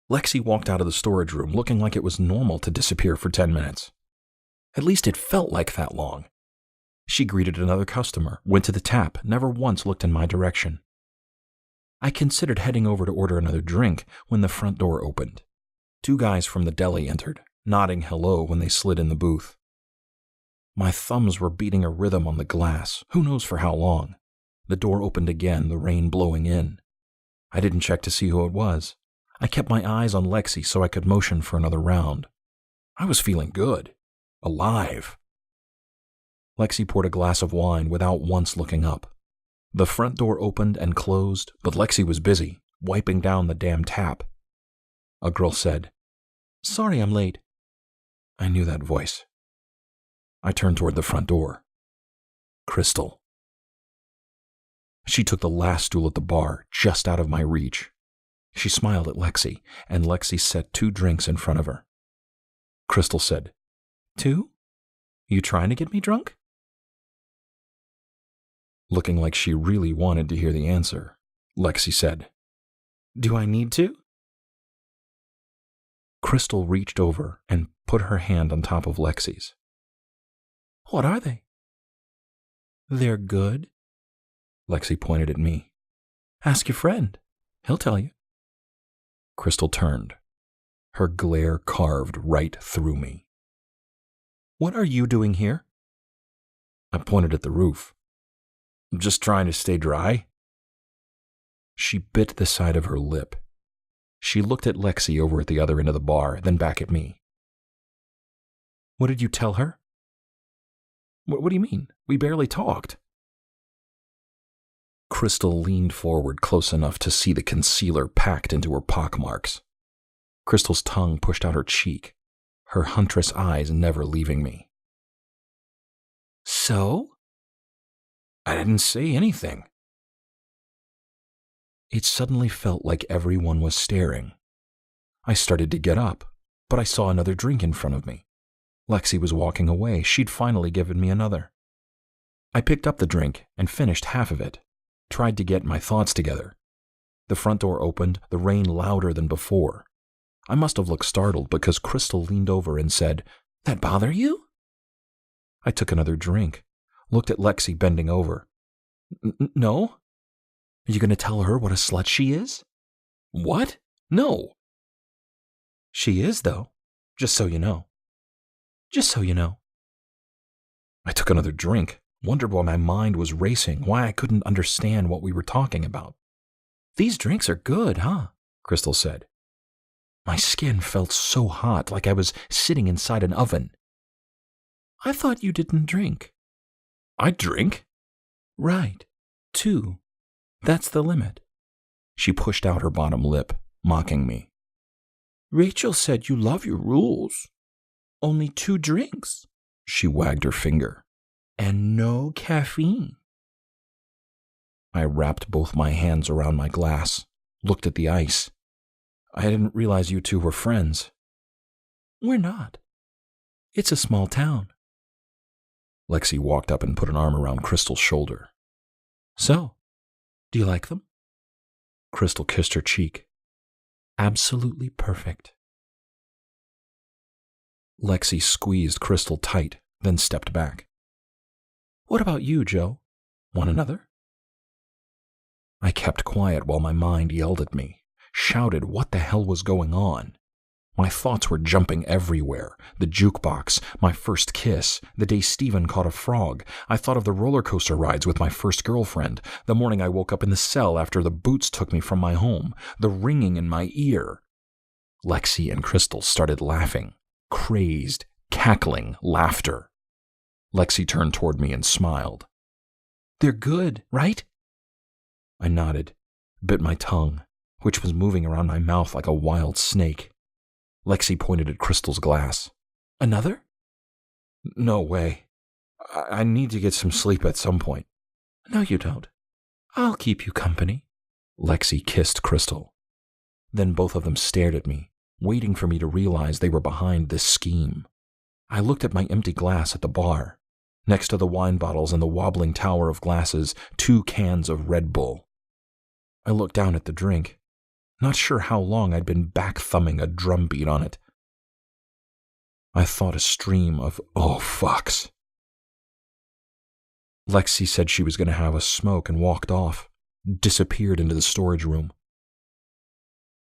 Lexi walked out of the storage room looking like it was normal to disappear for 10 minutes. At least it felt like that long. She greeted another customer, went to the tap, never once looked in my direction. I considered heading over to order another drink when the front door opened. 2 guys from the deli entered, nodding hello when they slid in the booth. My thumbs were beating a rhythm on the glass, who knows for how long. The door opened again, the rain blowing in. I didn't check to see who it was. I kept my eyes on Lexi so I could motion for another round. I was feeling good. Alive. Lexi poured a glass of wine without once looking up. The front door opened and closed, but Lexi was busy, wiping down the damn tap. A girl said, Sorry I'm late. I knew that voice. I turned toward the front door. Crystal. She took the last stool at the bar, just out of my reach. She smiled at Lexi, and Lexi set 2 drinks in front of her. Crystal said, 2? You trying to get me drunk? Looking like she really wanted to hear the answer, Lexi said, Do I need to? Crystal reached over and put her hand on top of Lexi's. What are they? They're good. Lexi pointed at me. Ask your friend. He'll tell you. Crystal turned. Her glare carved right through me. What are you doing here? I pointed at the roof. I'm just trying to stay dry. She bit the side of her lip. She looked at Lexi over at the other end of the bar, then back at me. What did you tell her? What do you mean? We barely talked. Crystal leaned forward close enough to see the concealer packed into her pockmarks. Crystal's tongue pushed out her cheek, her huntress eyes never leaving me. So? I didn't say anything. It suddenly felt like everyone was staring. I started to get up, but I saw another drink in front of me. Lexi was walking away. She'd finally given me another. I picked up the drink and finished half of it, tried to get my thoughts together. The front door opened, the rain louder than before. I must have looked startled because Crystal leaned over and said, "That bother you?" I took another drink, looked at Lexi bending over. No? Are you going to tell her what a slut she is? What? No. She is, though, just so you know. Just so you know. I took another drink, wondered why my mind was racing, why I couldn't understand what we were talking about. These drinks are good, huh? Crystal said. My skin felt so hot, like I was sitting inside an oven. I thought you didn't drink. I drink? Right. 2. That's the limit. She pushed out her bottom lip, mocking me. Rachel said you love your rules. Only 2 drinks. She wagged her finger. And no caffeine. I wrapped both my hands around my glass, looked at the ice. I didn't realize you two were friends. We're not. It's a small town. Lexi walked up and put an arm around Crystal's shoulder. So, do you like them? Crystal kissed her cheek. Absolutely perfect. Lexi squeezed Crystal tight, then stepped back. What about you, Joe? Want another? I kept quiet while my mind yelled at me, shouted what the hell was going on. My thoughts were jumping everywhere. The jukebox, my first kiss, the day Steven caught a frog. I thought of the roller coaster rides with my first girlfriend, the morning I woke up in the cell after the Boots took me from my home, the ringing in my ear. Lexi and Crystal started laughing, crazed, cackling laughter. Lexi turned toward me and smiled. They're good, right? I nodded, bit my tongue, which was moving around my mouth like a wild snake. Lexi pointed at Crystal's glass. Another? No way. I need to get some sleep at some point. No, you don't. I'll keep you company. Lexi kissed Crystal. Then both of them stared at me, waiting for me to realize they were behind this scheme. I looked at my empty glass at the bar. Next to the wine bottles and the wobbling tower of glasses, 2 cans of Red Bull. I looked down at the drink, not sure how long I'd been back-thumbing a drumbeat on it. I thought a stream of oh fucks. Lexi said she was going to have a smoke and walked off, disappeared into the storage room.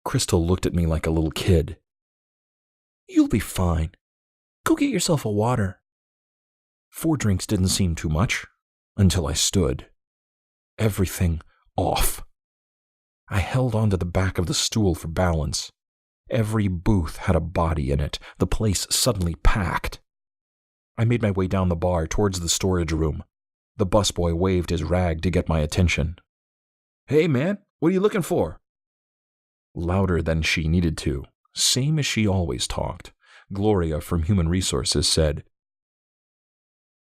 Crystal looked at me like a little kid. You'll be fine. Go get yourself a water. 4 drinks didn't seem too much, until I stood. Everything off. I held onto the back of the stool for balance. Every booth had a body in it, the place suddenly packed. I made my way down the bar towards the storage room. The busboy waved his rag to get my attention. Hey man, what are you looking for? Louder than she needed to, same as she always talked, Gloria from Human Resources said,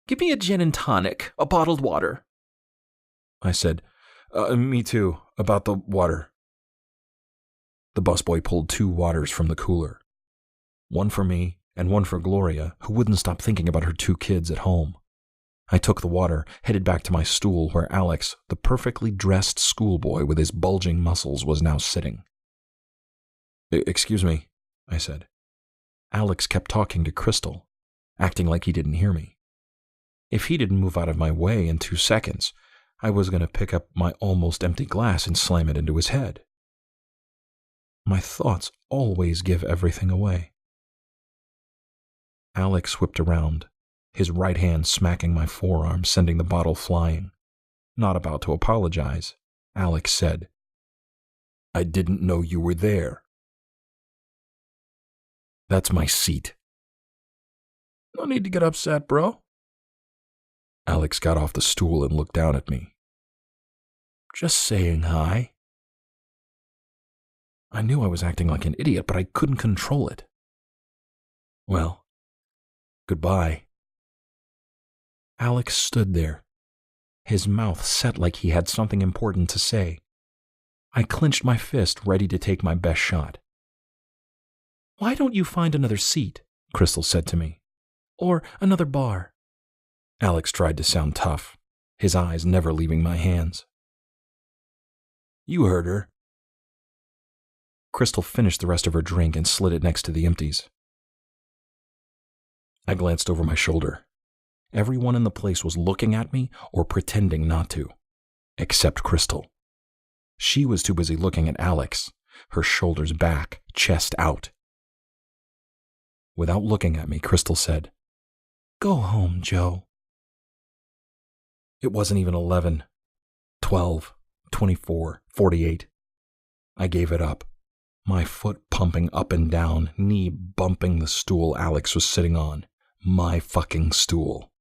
Give me a gin and tonic, a bottled water. I said, me too, about the water. The busboy pulled 2 waters from the cooler. One for me and one for Gloria, who wouldn't stop thinking about her 2 kids at home. I took the water, headed back to my stool where Alex, the perfectly dressed schoolboy with his bulging muscles, was now sitting. Excuse me, I said. Alex kept talking to Crystal, acting like he didn't hear me. If he didn't move out of my way in 2 seconds, I was going to pick up my almost empty glass and slam it into his head. My thoughts always give everything away. Alex whipped around, his right hand smacking my forearm, sending the bottle flying. Not about to apologize, Alex said, I didn't know you were there. That's my seat. No need to get upset, bro. Alex got off the stool and looked down at me. Just saying hi. I knew I was acting like an idiot, but I couldn't control it. Well, goodbye. Alex stood there, his mouth set like he had something important to say. I clenched my fist, ready to take my best shot. Why don't you find another seat? Crystal said to me. Or another bar. Alex tried to sound tough, his eyes never leaving my hands. You heard her. Crystal finished the rest of her drink and slid it next to the empties. I glanced over my shoulder. Everyone in the place was looking at me or pretending not to, except Crystal. She was too busy looking at Alex, her shoulders back, chest out. Without looking at me, Crystal said, Go home, Joe. It wasn't even 11, 12, 24, 48. I gave it up, my foot pumping up and down, knee bumping the stool Alex was sitting on. My fucking stool.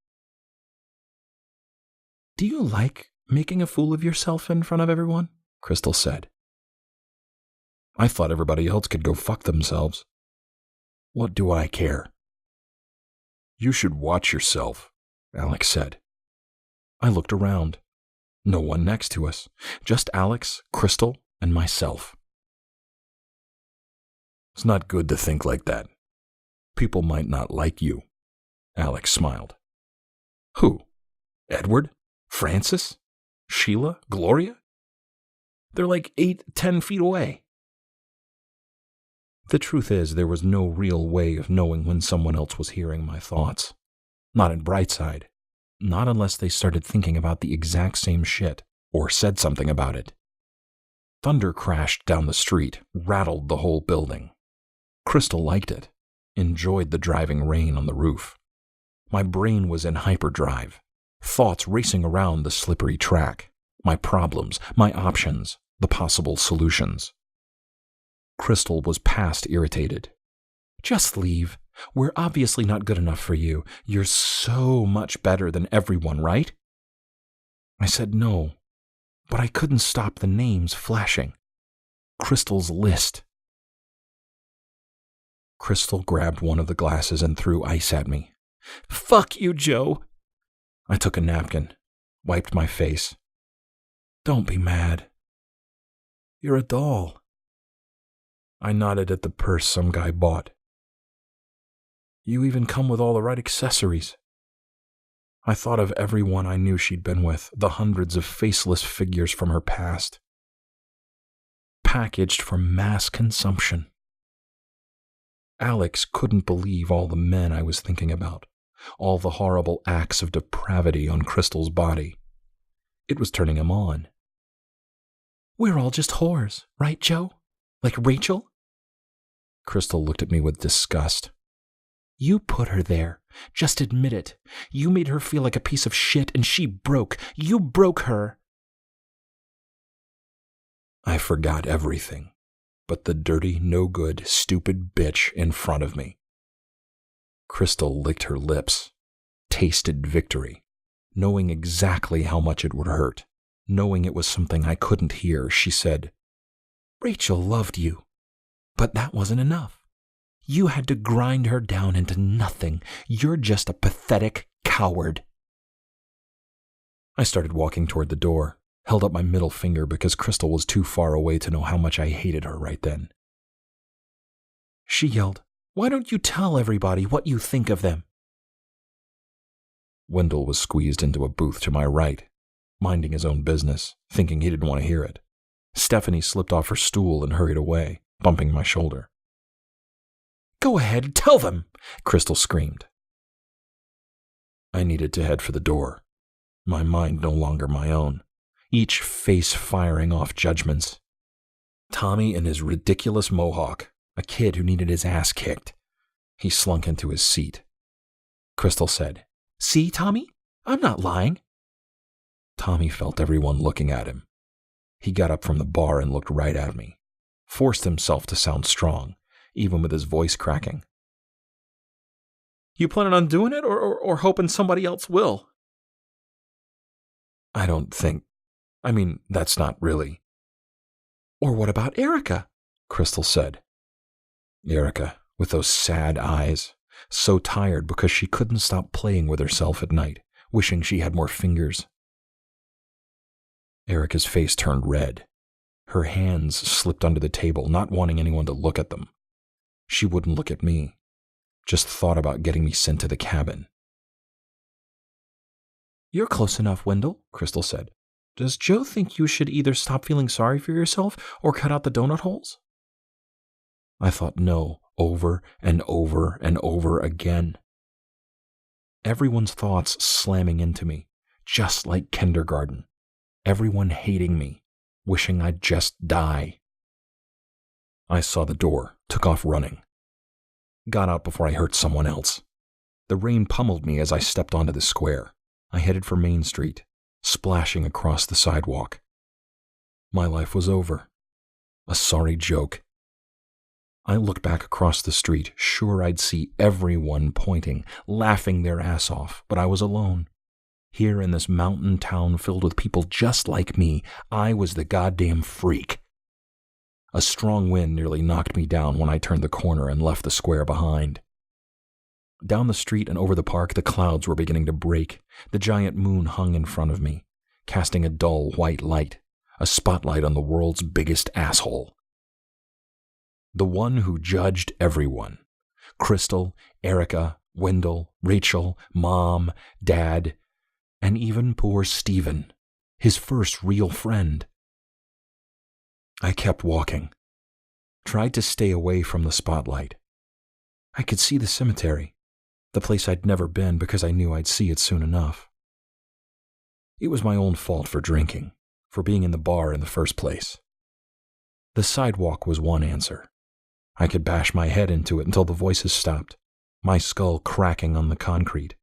Do you like making a fool of yourself in front of everyone? Crystal said. I thought everybody else could go fuck themselves. What do I care? You should watch yourself, Alex said. I looked around. No one next to us. Just Alex, Crystal, and myself. It's not good to think like that. People might not like you. Alex smiled. Who? Edward? Francis? Sheila? Gloria? They're like 8-10 feet away. The truth is, there was no real way of knowing when someone else was hearing my thoughts. Not in Brightside. Not unless they started thinking about the exact same shit, or said something about it. Thunder crashed down the street, rattled the whole building. Crystal liked it, enjoyed the driving rain on the roof. My brain was in hyperdrive, thoughts racing around the slippery track, my problems, my options, the possible solutions. Crystal was past irritated. Just leave. We're obviously not good enough for you. You're so much better than everyone, right? I said no, but I couldn't stop the names flashing. Crystal's list. Crystal grabbed one of the glasses and threw ice at me. Fuck you, Joe. I took a napkin, wiped my face. Don't be mad. You're a doll. I nodded at the purse some guy bought. You even come with all the right accessories. I thought of everyone I knew she'd been with, the hundreds of faceless figures from her past. Packaged for mass consumption. Alex couldn't believe all the men I was thinking about, all the horrible acts of depravity on Crystal's body. It was turning him on. We're all just whores, right, Joe? Like Rachel? Crystal looked at me with disgust. You put her there. Just admit it. You made her feel like a piece of shit and she broke. You broke her. I forgot everything but the dirty, no-good, stupid bitch in front of me. Crystal licked her lips, tasted victory, knowing exactly how much it would hurt, knowing it was something I couldn't hear. She said, Rachel loved you, but that wasn't enough. You had to grind her down into nothing. You're just a pathetic coward. I started walking toward the door, held up my middle finger because Crystal was too far away to know how much I hated her right then. She yelled, Why don't you tell everybody what you think of them? Wendell was squeezed into a booth to my right, minding his own business, thinking he didn't want to hear it. Stephanie slipped off her stool and hurried away, bumping my shoulder. Go ahead, tell them, Crystal screamed. I needed to head for the door, my mind no longer my own, each face firing off judgments. Tommy and his ridiculous mohawk, a kid who needed his ass kicked. He slunk into his seat. Crystal said, See, Tommy? I'm not lying. Tommy felt everyone looking at him. He got up from the bar and looked right at me, forced himself to sound strong, even with his voice cracking. You planning on doing it or hoping somebody else will? I don't think. I mean, that's not really. Or what about Erica? Crystal said. Erica, with those sad eyes, so tired because she couldn't stop playing with herself at night, wishing she had more fingers. Erica's face turned red. Her hands slipped under the table, not wanting anyone to look at them. She wouldn't look at me, just thought about getting me sent to the cabin. You're close enough, Wendell, Crystal said. Does Joe think you should either stop feeling sorry for yourself or cut out the donut holes? I thought no, over and over and over again. Everyone's thoughts slamming into me, just like kindergarten. Everyone hating me, wishing I'd just die. I saw the door, took off running. Got out before I hurt someone else. The rain pummeled me as I stepped onto the square. I headed for Main Street, splashing across the sidewalk. My life was over. A sorry joke. I looked back across the street, sure I'd see everyone pointing, laughing their ass off, but I was alone. Here in this mountain town filled with people just like me, I was the goddamn freak. A strong wind nearly knocked me down when I turned the corner and left the square behind. Down the street and over the park, the clouds were beginning to break. The giant moon hung in front of me, casting a dull white light, a spotlight on the world's biggest asshole. The one who judged everyone. Crystal, Erica, Wendell, Rachel, Mom, Dad, and even poor Stephen, his first real friend. I kept walking, tried to stay away from the spotlight. I could see the cemetery, the place I'd never been because I knew I'd see it soon enough. It was my own fault for drinking, for being in the bar in the first place. The sidewalk was one answer. I could bash my head into it until the voices stopped, my skull cracking on the concrete.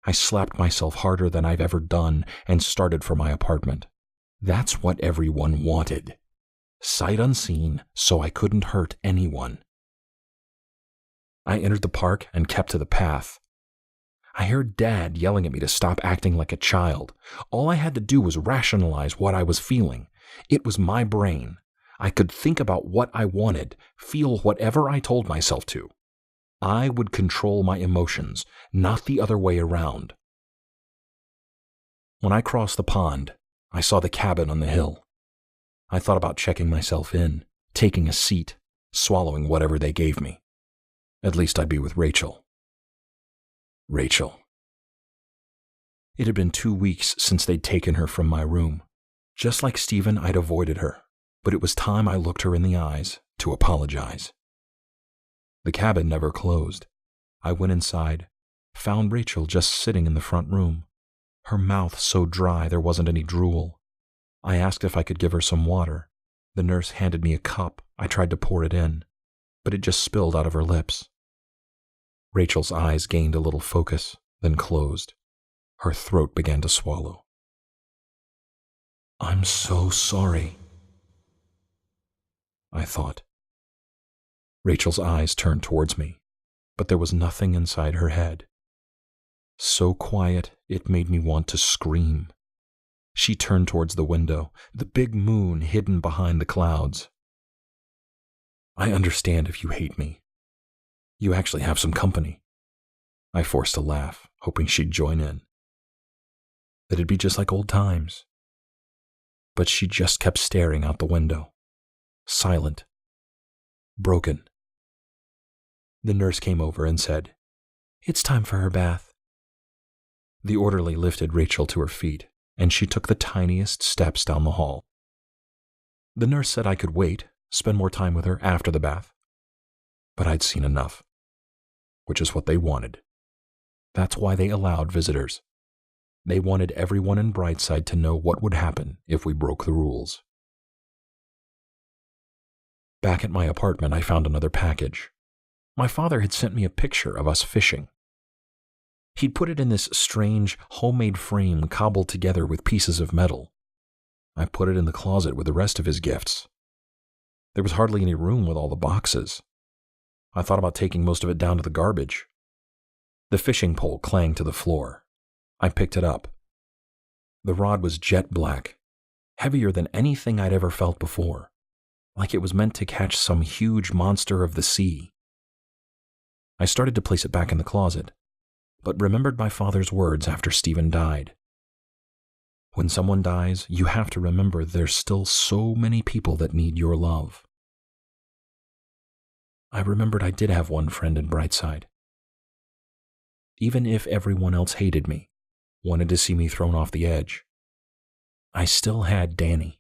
I slapped myself harder than I've ever done and started for my apartment. That's what everyone wanted. Sight unseen, so I couldn't hurt anyone. I entered the park and kept to the path. I heard Dad yelling at me to stop acting like a child. All I had to do was rationalize what I was feeling. It was my brain. I could think about what I wanted, feel whatever I told myself to. I would control my emotions, not the other way around. When I crossed the pond, I saw the cabin on the hill. I thought about checking myself in, taking a seat, swallowing whatever they gave me. At least I'd be with Rachel. Rachel. It had been 2 weeks since they'd taken her from my room. Just like Stephen, I'd avoided her, but it was time I looked her in the eyes to apologize. The cabin never closed. I went inside, found Rachel just sitting in the front room, her mouth so dry there wasn't any drool. I asked if I could give her some water. The nurse handed me a cup. I tried to pour it in, but it just spilled out of her lips. Rachel's eyes gained a little focus, then closed. Her throat began to swallow. I'm so sorry, I thought. Rachel's eyes turned towards me, but there was nothing inside her head. So quiet, it made me want to scream. She turned towards the window, the big moon hidden behind the clouds. I understand if you hate me. You actually have some company. I forced a laugh, hoping she'd join in. That it'd be just like old times. But she just kept staring out the window, silent, broken. The nurse came over and said, "It's time for her bath." The orderly lifted Rachel to her feet, and she took the tiniest steps down the hall. The nurse said I could wait, spend more time with her after the bath. But I'd seen enough, which is what they wanted. That's why they allowed visitors. They wanted everyone in Brightside to know what would happen if we broke the rules. Back at my apartment, I found another package. My father had sent me a picture of us fishing. He'd put it in this strange, homemade frame cobbled together with pieces of metal. I put it in the closet with the rest of his gifts. There was hardly any room with all the boxes. I thought about taking most of it down to the garbage. The fishing pole clanged to the floor. I picked it up. The rod was jet black, heavier than anything I'd ever felt before, like it was meant to catch some huge monster of the sea. I started to place it back in the closet, but remembered my father's words after Stephen died. When someone dies, you have to remember there's still so many people that need your love. I remembered I did have one friend in Brightside. Even if everyone else hated me, wanted to see me thrown off the edge, I still had Danny.